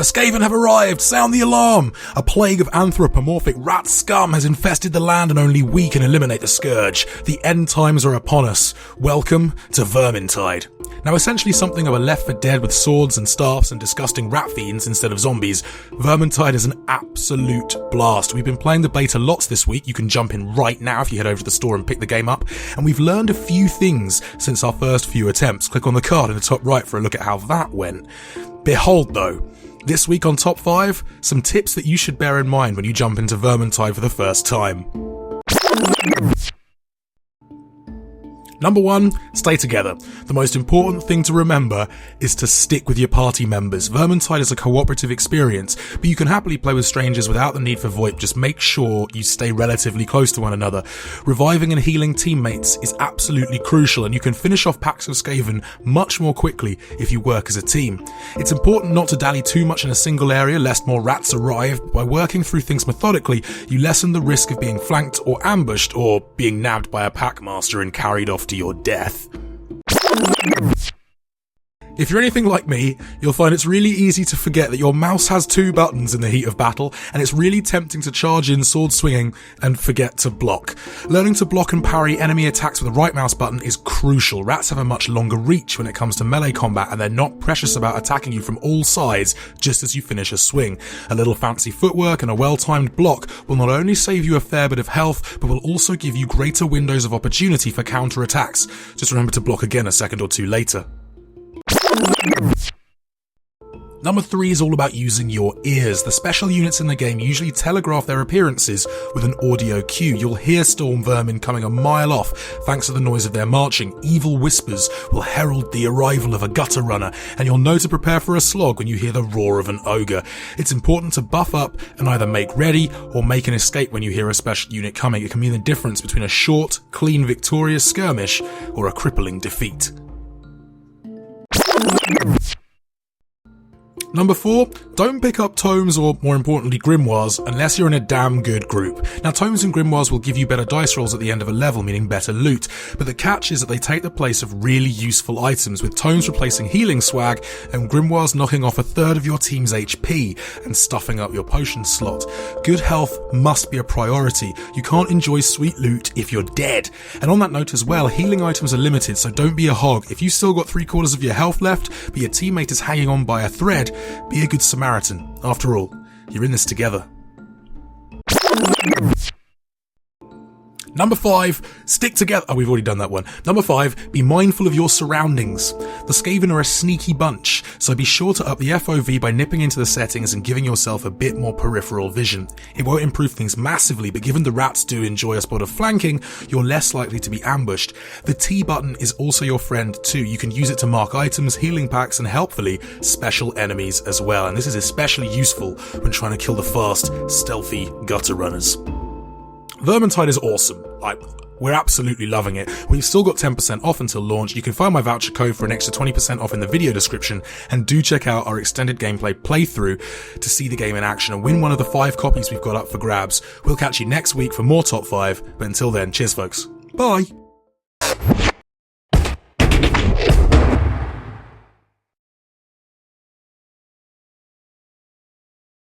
Skaven have arrived! Sound the alarm! A plague of anthropomorphic rat scum has infested the land and only we can eliminate the scourge. The end times are upon us. Welcome to Vermintide. Now essentially something of a Left 4 Dead with swords and staffs and disgusting rat fiends instead of zombies, Vermintide is an absolute blast. We've been playing the beta lots this week. You can jump in right now if you head over to the store and pick the game up. And we've learned a few things since our first few attempts. Click on the card in the top right for a look at how that went. Behold though, this week on Top 5, some tips that you should bear in mind when you jump into Vermintide for the first time. Number 1, stay together. The most important thing to remember is to stick with your party members. Vermintide is a cooperative experience, but you can happily play with strangers without the need for VoIP. Just make sure you stay relatively close to one another. Reviving and healing teammates is absolutely crucial, and you can finish off packs of Skaven much more quickly if you work as a team. It's important not to dally too much in a single area lest more rats arrive. By working through things methodically, you lessen the risk of being flanked or ambushed or being nabbed by a packmaster and carried off to your death. If you're anything like me, you'll find it's really easy to forget that your mouse has 2 buttons in the heat of battle, and it's really tempting to charge in sword swinging and forget to block. Learning to block and parry enemy attacks with the right mouse button is crucial. Rats have a much longer reach when it comes to melee combat, and they're not precious about attacking you from all sides just as you finish a swing. A little fancy footwork and a well-timed block will not only save you a fair bit of health, but will also give you greater windows of opportunity for counter-attacks. Just remember to block again a second or 2 later. Number 3 is all about using your ears. The special units in the game usually telegraph their appearances with an audio cue. You'll hear storm vermin coming a mile off thanks to the noise of their marching. Evil whispers will herald the arrival of a gutter runner, and you'll know to prepare for a slog when you hear the roar of an ogre. It's important to buff up and either make ready or make an escape when you hear a special unit coming. It can mean the difference between a short, clean, victorious skirmish or a crippling defeat. Number 4, don't pick up tomes or, more importantly, grimoires unless you're in a damn good group. Now, tomes and grimoires will give you better dice rolls at the end of a level, meaning better loot, but the catch is that they take the place of really useful items, with tomes replacing healing swag and grimoires knocking off 1/3 of your team's HP and stuffing up your potion slot. Good health must be a priority. You can't enjoy sweet loot if you're dead. And on that note as well, healing items are limited, so don't be a hog. If you still got 3/4 of your health left, but your teammate is hanging on by a thread, be a good Samaritan. After all, you're in this together. Number 5, stick together. Oh, we've already done that one. Number 5, be mindful of your surroundings. The Skaven are a sneaky bunch, so be sure to up the FOV by nipping into the settings and giving yourself a bit more peripheral vision. It won't improve things massively, but given the rats do enjoy a spot of flanking, you're less likely to be ambushed. The T button is also your friend too. You can use it to mark items, healing packs, and helpfully, special enemies as well. And this is especially useful when trying to kill the fast, stealthy gutter runners. Vermintide is awesome. We're absolutely loving it. We've still got 10% off until launch. You can find my voucher code for an extra 20% off in the video description, and do check out our extended gameplay playthrough to see the game in action and win one of the 5 copies we've got up for grabs. We'll catch you next week for more Top 5, but until then, cheers folks. Bye!